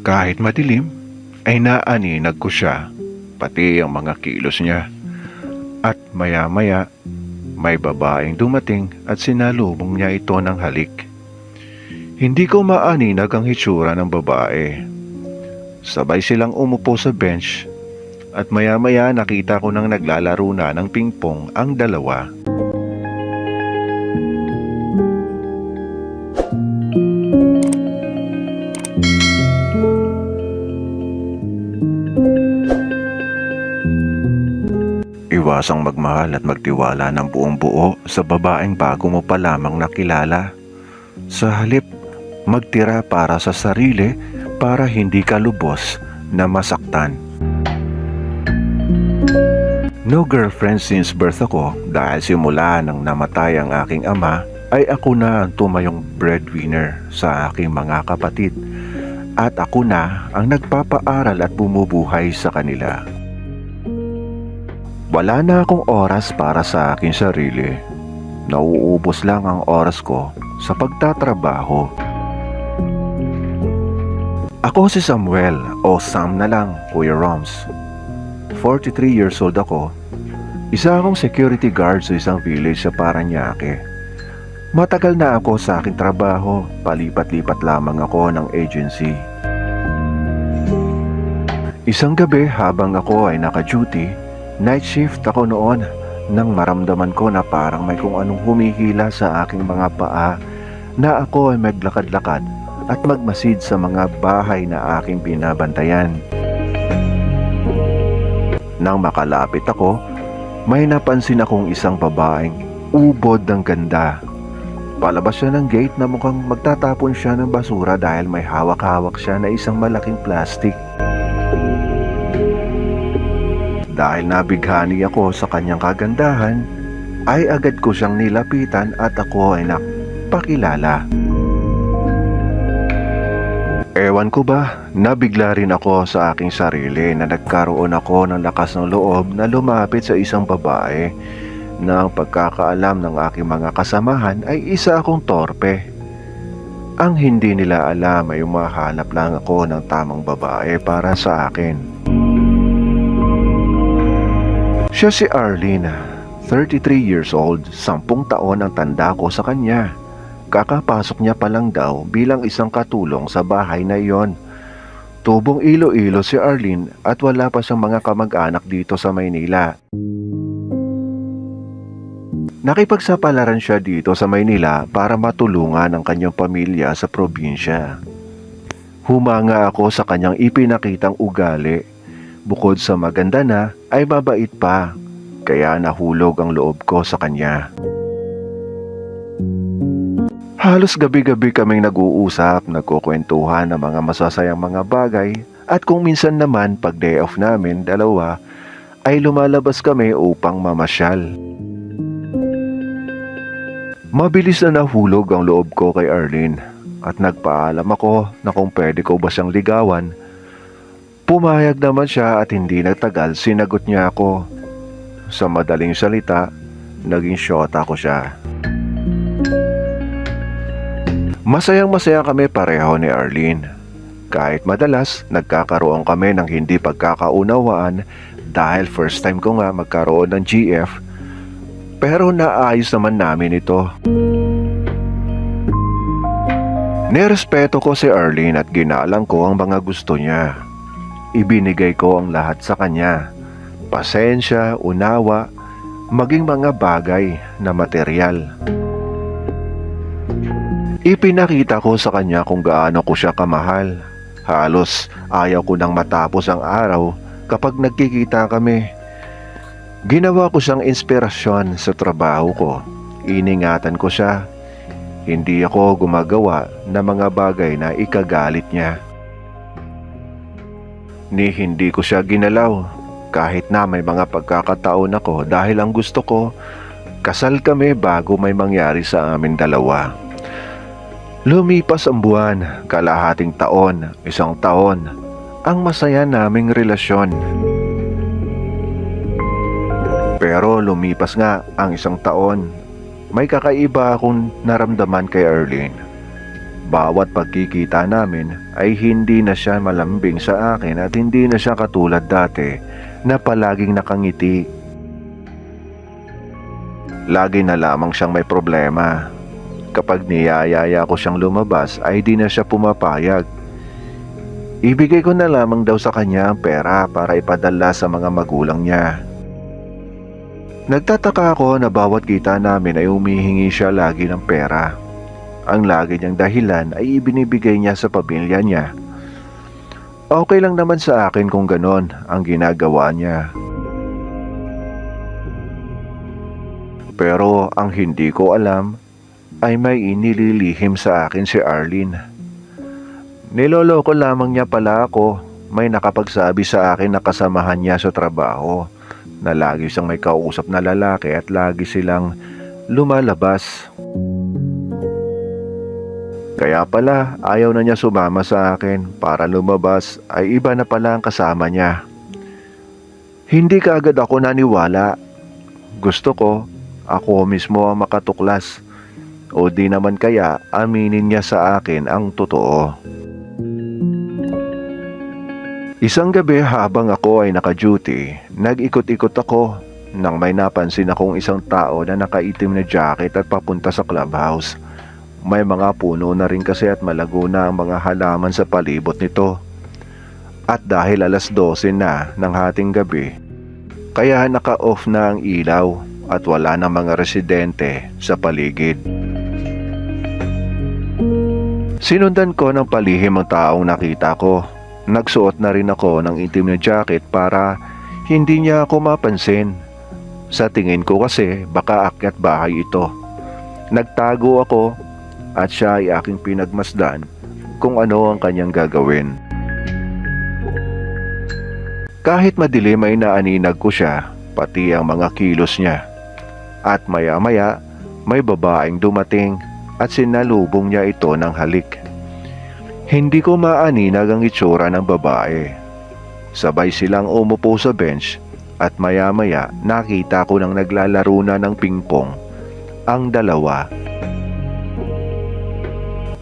Kahit madilim, ay naaninag ko siya, pati ang mga kilos niya. At maya-maya, may babaeng dumating at sinalubong niya ito ng halik. Hindi ko maaninag ang hitsura ng babae. Sabay silang umupo sa bench at maya-maya nakita ko nang naglalaro na ng pingpong ang dalawa. Iwasang magmahal at magtiwala ng buong buo sa babaeng bago mo pa lamang nakilala. Sa halip, magtira para sa sarili para hindi ka lubos na masaktan. No girlfriend since birth ako dahil simula nang namatay ang aking ama ay ako na ang tumayong breadwinner sa aking mga kapatid at ako na ang nagpapaaral at bumubuhay sa kanila. Wala na akong oras para sa aking sarili. Nauubos lang ang oras ko sa pagtatrabaho. Ako si Samuel o Sam na lang, Kuya Roms. 43 years old ako. Isa akong security guard sa isang village sa Parañaque. Matagal na ako sa aking trabaho, palipat-lipat lamang ako ng agency. Isang gabi habang ako ay naka-duty, night shift ako noon nang maramdaman ko na parang may kung anong humihila sa aking mga paa na ako ay maglakad-lakad at magmasid sa mga bahay na aking binabantayan. Nang makalapit ako, may napansin akong isang babaeng ubod ng ganda. Palabas siya ng gate na mukhang magtatapon siya ng basura dahil may hawak-hawak siya na isang malaking plastic. Dahil nabighani ako sa kanyang kagandahan, ay agad ko siyang nilapitan at ako ay napakilala. Ewan ko ba, nabigla rin ako sa aking sarili na nagkaroon ako ng lakas ng loob na lumapit sa isang babae na ang pagkakaalam ng aking mga kasamahan ay isa akong torpe. Ang hindi nila alam ay umahanap lang ako ng tamang babae para sa akin. Siya si Arlene, 33 years old, 10 taon ang tanda ko sa kanya. Kakapasok niya pa lang daw bilang isang katulong sa bahay na iyon. Tubong Iloilo si Arlene at wala pa siyang mga kamag-anak dito sa Maynila. Nakipagsapalaran siya dito sa Maynila para matulungan ang kanyang pamilya sa probinsya. Humanga ako sa kanyang ipinakitang ugali. Bukod sa maganda na, ay mabait pa, kaya nahulog ang loob ko sa kanya. Halos gabi-gabi kaming nag-uusap, nagkukwentuhan ng mga masasayang mga bagay, at kung minsan naman pag day off namin, dalawa, ay lumalabas kami upang mamasyal. Mabilis na nahulog ang loob ko kay Arlene, at nagpaalam ako na kung pwede ko ba siyang ligawan. Pumayag naman siya at hindi nagtagal sinagot niya ako. Sa madaling salita, naging syota ko siya. Masayang-masaya kami pareho ni Arlene. Kahit madalas, nagkakaroon kami ng hindi pagkakaunawaan dahil first time ko nga magkaroon ng GF. Pero naayos naman namin ito. Nirespeto ko si Arlene at ginalang ko ang mga gusto niya. Ibinigay ko ang lahat sa kanya. Pasensya, unawa, maging mga bagay na material. Ipinakita ko sa kanya kung gaano ko siya kamahal. Halos ayaw ko nang matapos ang araw kapag nagkikita kami. Ginawa ko siyang inspirasyon sa trabaho ko. Iningatan ko siya. Hindi ako gumagawa ng mga bagay na ikagalit niya. Ni hindi ko siya ginalaw kahit na may mga pagkakataon ako dahil ang gusto ko, kasal kami bago may mangyari sa amin dalawa. Lumipas ang buwan, kalahating taon, isang taon, ang masaya naming relasyon. Pero lumipas nga ang isang taon, may kakaiba akong naramdaman kay Arlene. Bawat pagkikita namin ay hindi na siya malambing sa akin at hindi na siya katulad dati na palaging nakangiti. Lagi na lamang siyang may problema. Kapag niyayaya ko siyang lumabas ay di na siya pumapayag. Ibigay ko na lamang daw sa kanya ang pera para ipadala sa mga magulang niya. Nagtataka ako na bawat kita namin ay humihingi siya lagi ng pera. Ang lagi niyang dahilan ay ibinibigay niya sa pamilya niya. Okay lang naman sa akin kung ganon ang ginagawa niya. Pero ang hindi ko alam ay may inililihim sa akin si Arlene. Niloloko lamang niya pala ako. May nakapagsabi sa akin na kasamahan niya sa trabaho na lagi siyang may kausap na lalaki at lagi silang lumalabas. Kaya pala ayaw na niya sumama sa akin para lumabas ay iba na pala ang kasama niya. Hindi kaagad ako naniwala. Gusto ko ako mismo ang makatuklas o di naman kaya aminin niya sa akin ang totoo. Isang gabi habang ako ay naka-duty, nag-ikot-ikot ako nang may napansin akong isang tao na nakaitim na jacket at papunta sa clubhouse. May mga puno na rin kasi at malago na ang mga halaman sa palibot nito. At dahil alas 12 na ng hating gabi, kaya naka-off na ang ilaw at wala na mga residente sa paligid. Sinundan ko ng palihim ang taong nakita ko. Nagsuot na rin ako ng itim na jacket para hindi niya ako mapansin. Sa tingin ko kasi baka akyat bahay ito. Nagtago ako at siya ay aking pinagmasdan kung ano ang kanyang gagawin. Kahit madilim ay naaninag ko siya, pati ang mga kilos niya. At maya-maya may babaeng dumating at sinalubong niya ito ng halik. Hindi ko maaninag ang itsura ng babae. Sabay silang umupo sa bench at maya-maya nakita ko nang naglalaro na ng pingpong ang dalawa.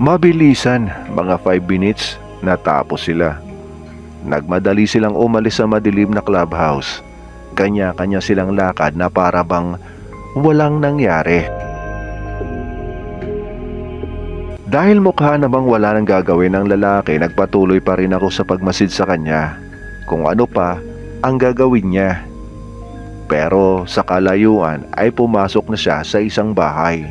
Mabilisan, mga 5 minutes, natapos sila. Nagmadali silang umalis sa madilim na clubhouse. Kanya-kanya silang lakad na para bang walang nangyari. Dahil mukha namang wala nang gagawin ng lalaki, nagpatuloy pa rin ako sa pagmasid sa kanya. Kung ano pa ang gagawin niya. Pero sa kalayuan ay pumasok na siya sa isang bahay.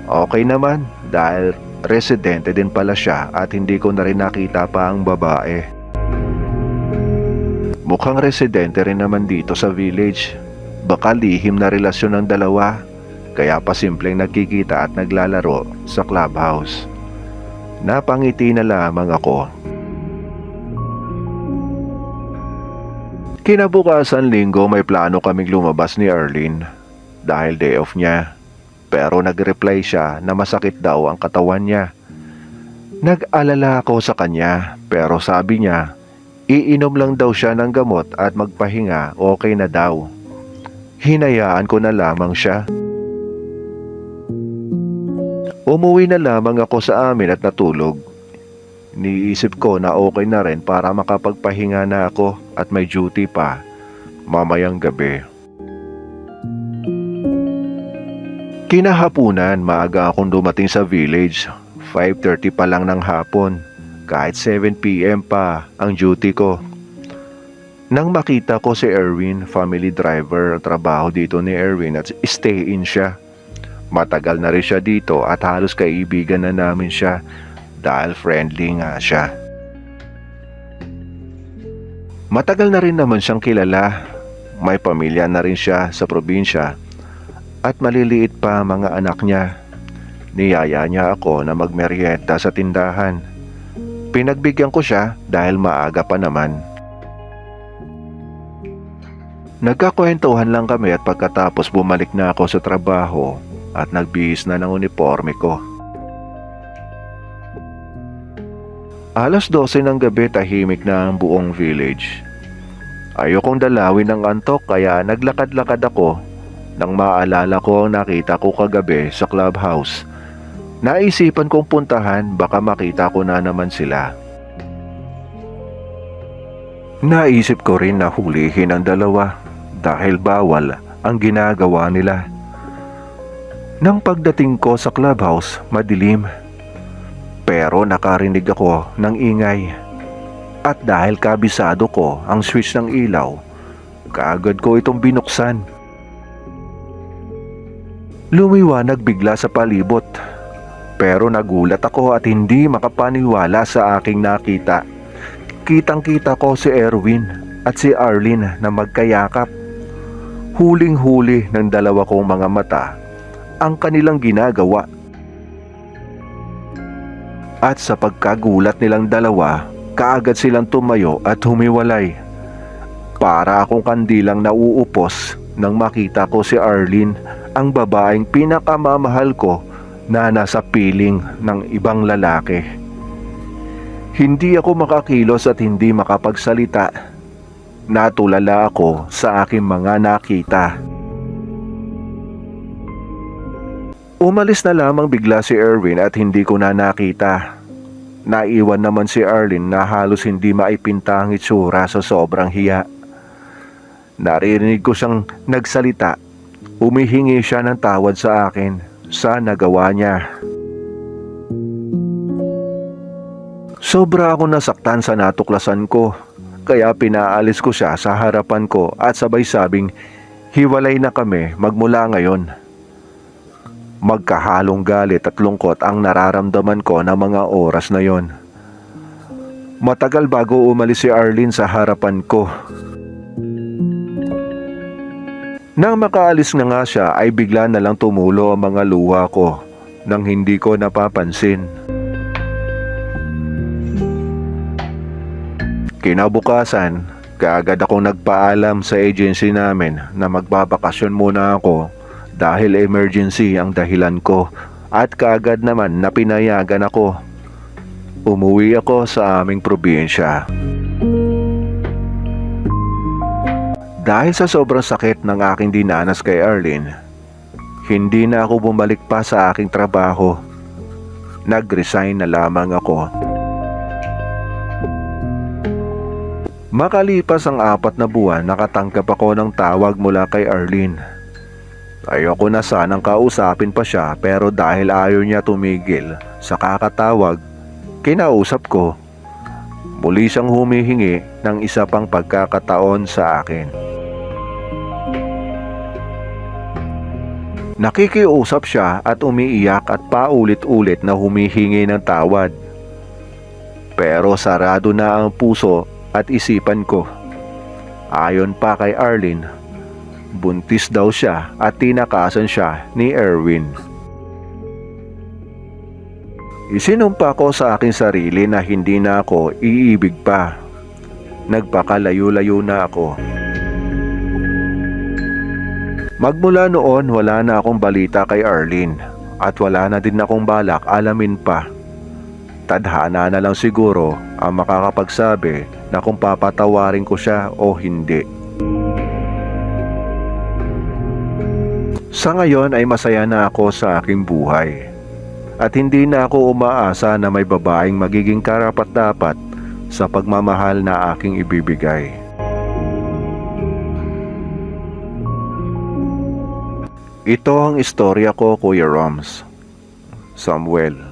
Okay naman dahil residente din pala siya at hindi ko na rin nakita pa ang babae. Mukhang residente rin naman dito sa village. Baka lihim na relasyon ng dalawa, kaya pa simpleng nagkikita at naglalaro sa clubhouse. Napangiti na lamang ako. Kinabukasan linggo may plano kaming lumabas ni Arlene dahil day off niya. Pero nag-reply siya na masakit daw ang katawan niya. Nag-alala ako sa kanya pero sabi niya iinom lang daw siya ng gamot at magpahinga, okay na daw. Hinayaan ko na lamang siya. Umuwi na lamang ako sa amin at natulog. Niisip ko na okay na rin para makapagpahinga na ako at may duty pa mamayang gabi. Kinahapunan, maaga akong dumating sa village. 5:30 pa lang ng hapon. Kahit 7 PM pa ang duty ko. Nang makita ko si Erwin, family driver, trabaho dito ni Erwin at stay in siya. Matagal na rin siya dito at halos kaibigan na namin siya dahil friendly nga siya. Matagal na rin naman siyang kilala. May pamilya na rin siya sa probinsya. At maliliit pa mga anak niya. Niyaya niya ako na magmeryenda sa tindahan. Pinagbigyan ko siya dahil maaga pa naman. Nagkakwentuhan lang kami at pagkatapos bumalik na ako sa trabaho at nagbihis na ng uniforme ko. Alas 12 ng gabi, tahimik na ang buong village. Ayokong dalawin ng antok kaya naglakad-lakad ako nang maalala ko ang nakita ko kagabi sa clubhouse. Naisipan kong puntahan, baka makita ko na naman sila. Naisip ko rin na hulihin ang dalawa dahil bawal ang ginagawa nila. Nang pagdating ko sa clubhouse, madilim. Pero nakarinig ako ng ingay. At dahil kabisado ko ang switch ng ilaw, kaagad ko itong binuksan. Lumiwanag bigla sa palibot. Pero nagulat ako at hindi makapaniwala sa aking nakita. Kitang-kita ko si Erwin at si Arlene na magkayakap. Huling-huli ng dalawa kong mga mata ang kanilang ginagawa. At sa pagkagulat nilang dalawa, kaagad silang tumayo at humiwalay. Para akong kandilang nauupos nang makita ko si Arlene, ang babaeng pinakamamahal ko na nasa piling ng ibang lalaki. Hindi ako makakilos at hindi makapagsalita. Natulala ako sa aking mga nakita. Umalis na lamang bigla si Erwin at hindi ko na nakita. Naiwan naman si Arlene na halos hindi maipinta ang itsura sa sobrang hiya. Naririnig ko siyang nagsalita. Humihingi siya ng tawad sa akin sa nagawa niya. Sobra ako nasaktan sa natuklasan ko, kaya pinaalis ko siya sa harapan ko at sabay sabing hiwalay na kami magmula ngayon. Magkahalong galit at lungkot ang nararamdaman ko ng mga oras na yon. Matagal bago umalis si Arlene sa harapan ko. Nang makaalis na nga siya ay bigla na lang tumulo ang mga luha ko nang hindi ko napapansin. Kinabukasan, kaagad akong nagpaalam sa agency namin na magbabakasyon muna ako dahil emergency ang dahilan ko at kaagad naman napinayagan ako. Umuwi ako sa aming probinsya. Dahil sa sobrang sakit ng aking dinanas kay Arlene, hindi na ako bumalik pa sa aking trabaho. Nag-resign na lamang ako. Makalipas ang 4 na buwan, nakatanggap ako ng tawag mula kay Arlene. Ayoko na sanang kausapin pa siya pero dahil ayaw niya tumigil sa kakatawag, kinausap ko. Muli siyang humihingi ng isa pang pagkakataon sa akin. Nakikiusap siya at umiiyak at paulit-ulit na humihingi ng tawad. Pero sarado na ang puso at isipan ko. Ayon pa kay Arlene, buntis daw siya at tinakasan siya ni Erwin. Isinumpa ko sa aking sarili na hindi na ako iibig pa. Nagpakalayo-layo na ako. Magmula noon wala na akong balita kay Arlene at wala na din akong balak alamin pa. Tadhana na lang siguro ang makakapagsabi na kung papatawarin ko siya o hindi. Sa ngayon ay masaya na ako sa aking buhay at hindi na ako umaasa na may babaeng magiging karapat-dapat sa pagmamahal na aking ibibigay. Ito ang istorya ko, Kuya Roms. Samuel.